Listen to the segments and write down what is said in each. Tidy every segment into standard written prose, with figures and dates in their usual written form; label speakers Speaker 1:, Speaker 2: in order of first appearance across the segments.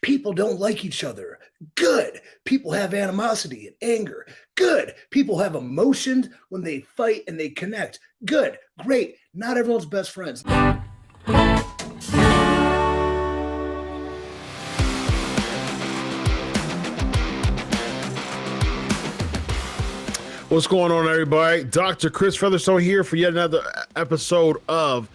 Speaker 1: People don't like each other. Good. People have animosity and anger. Good. People have emotions when they fight and they connect. Good. Great. Not everyone's best friends.
Speaker 2: What's going on, everybody? Dr. Chris Featherstone here for yet another episode of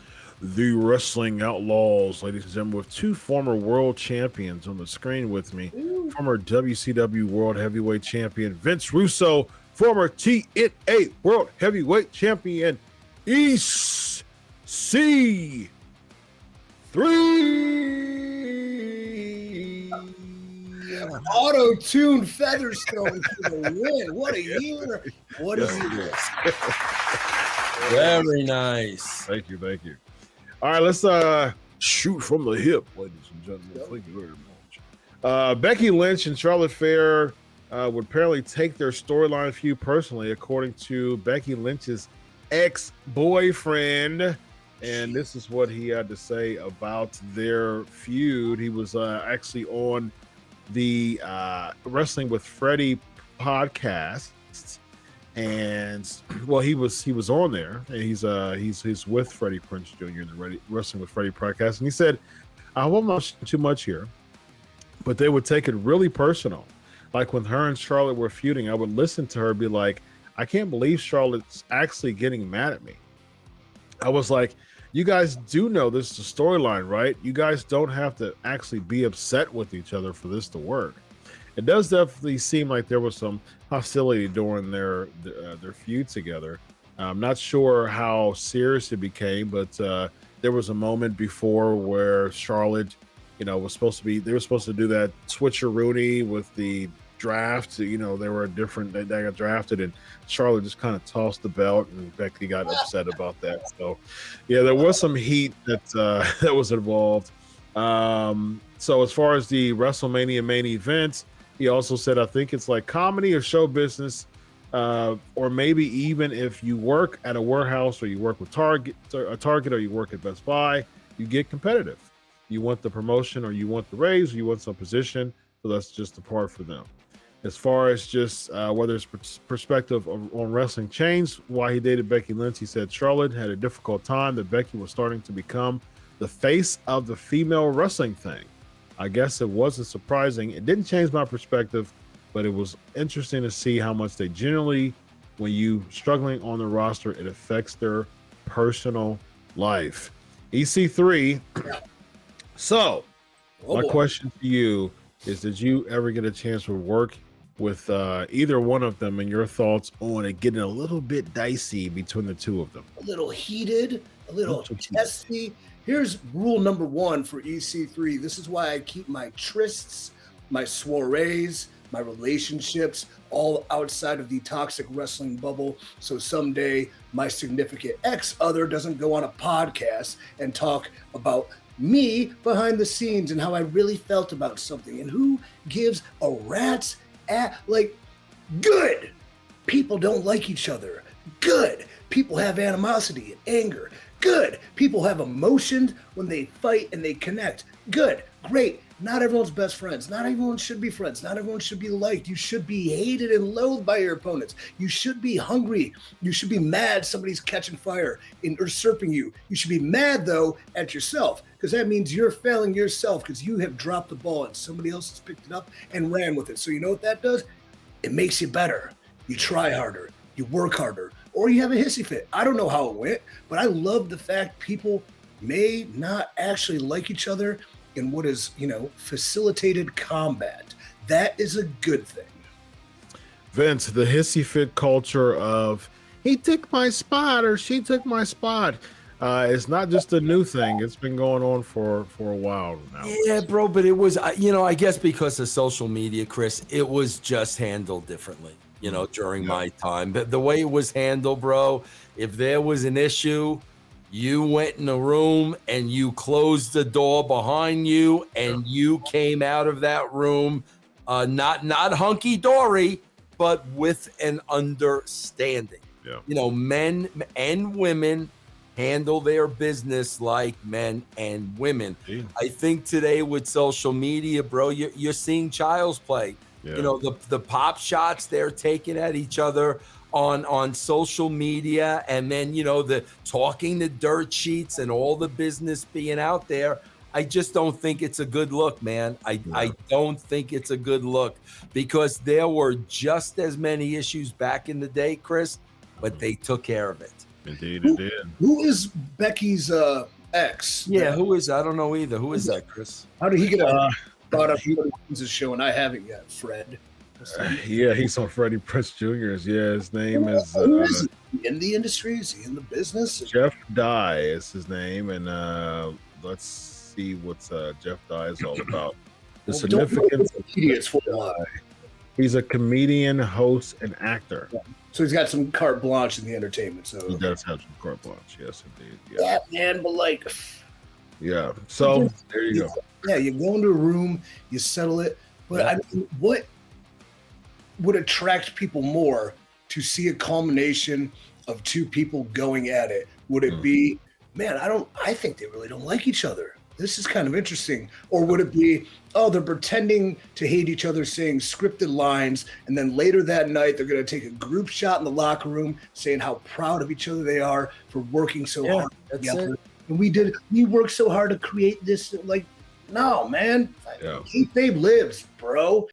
Speaker 2: the Wrestling Outlaws. Ladies and gentlemen, with two former world champions on the screen with me. Former WCW World Heavyweight Champion Vince Russo, former TNA World Heavyweight Champion EC3.
Speaker 1: Auto-tuned Featherstone for the win. What a year. What a year.
Speaker 3: Very nice.
Speaker 2: Thank you. All right, let's shoot from the hip, ladies and gentlemen. Thank you very much. Becky Lynch and Charlotte Flair would apparently take their storyline feud personally, according to Becky Lynch's ex-boyfriend. And this is what he had to say about their feud. He was actually on the Wrestling with Freddie podcast, and well, he was on there, and he's with Freddie Prinze Jr. in the Wrestling with Freddie podcast, and he said, "I won't mention too much here, but they would take it really personal. Like when her and Charlotte were feuding, I would listen to her be like, I can't believe Charlotte's actually getting mad at me. I was like, you guys do know this is a storyline, right? You guys don't have to actually be upset with each other for this to work." It does definitely seem like there was some hostility during their feud together. I'm not sure how serious it became, but there was a moment before where Charlotte, they were supposed to do that switcheroonie with the draft. They got drafted, and Charlotte just kind of tossed the belt, and Becky got upset about that. So yeah, there was some heat that was involved. So as far as the WrestleMania main event, he also said, I think it's like comedy or show business, or maybe even if you work at a warehouse or you work with Target or you work at Best Buy, you get competitive. You want the promotion or you want the raise or you want some position. So that's just the part for them. As far as just whether it's perspective on wrestling changed, why he dated Becky Lynch, he said Charlotte had a difficult time that Becky was starting to become the face of the female wrestling thing. I guess it wasn't surprising. It didn't change my perspective, but it was interesting to see how much they generally, when you struggling on the roster, it affects their personal life. EC3. So, my question to you is, did you ever get a chance to work with either one of them, and your thoughts on it getting a little bit dicey between the two of them?
Speaker 1: A little heated, a little testy. Here's rule number one for EC3. This is why I keep my trysts, my soirees, my relationships all outside of the toxic wrestling bubble. So someday my significant ex-other doesn't go on a podcast and talk about me behind the scenes and how I really felt about something. And who gives a rat's ass? Like, good. People don't like each other. Good. People have animosity and anger. Good. People have emotions when they fight and they connect. Good. Great. Not everyone's best friends. Not everyone should be friends. Not everyone should be liked. You should be hated and loathed by your opponents. You should be hungry. You should be mad somebody's catching fire and usurping you. You should be mad, though, at yourself, because that means you're failing yourself because you have dropped the ball and somebody else has picked it up and ran with it. So you know what that does? It makes you better. You try harder. You work harder. Or you have a hissy fit. I don't know how it went, but I love the fact people may not actually like each other in what is, facilitated combat. That is a good thing.
Speaker 2: Vince, the hissy fit culture of he took my spot or she took my spot. It's not just a new thing. It's been going on for a while now.
Speaker 3: Yeah, bro, but it was, I guess because of social media, Chris, it was just handled differently, during my time. But the way it was handled, bro, if there was an issue, you went in the room and you closed the door behind you and you came out of that room, not hunky-dory, but with an understanding.
Speaker 2: Yeah.
Speaker 3: Men and women handle their business like men and women.
Speaker 2: Yeah.
Speaker 3: I think today with social media, bro, you're seeing child's play.
Speaker 2: Yeah.
Speaker 3: You know, the pop shots they're taking at each other on social media, and then, you know, the talking the dirt sheets and all the business being out there. I just don't think it's a good look, man. I don't think it's a good look, because there were just as many issues back in the day, Chris, but they took care of it.
Speaker 2: Indeed, it did.
Speaker 1: Who is Becky's ex?
Speaker 3: Yeah, who is? I don't know either. Who is that, Chris?
Speaker 1: How did he get brought up on the show, and I haven't yet? Fred.
Speaker 2: Yeah, he's on Freddie Prinze Jr.'s. Yeah, his name is
Speaker 1: he in the industry? Is he in the business?
Speaker 2: Jeff Dye is his name, and let's see what Jeff Dye is all about. The significance of Jeff Dye. He's a comedian, host, and actor.
Speaker 1: Yeah. So he's got some carte blanche in the entertainment. So
Speaker 2: he does have some carte blanche, yes, indeed.
Speaker 1: Yeah, man, but like,
Speaker 2: yeah. So there you go.
Speaker 1: Yeah, you go into a room, you settle it. But I mean, what would attract people more to see a culmination of two people going at it? Would it be, man, I think they really don't like each other. This is kind of interesting. Or would it be, oh, they're pretending to hate each other, saying scripted lines, and then later that night they're going to take a group shot in the locker room saying how proud of each other they are for working so hard together. And we worked so hard to create this. Like, no, man. Kayfabe lives, bro.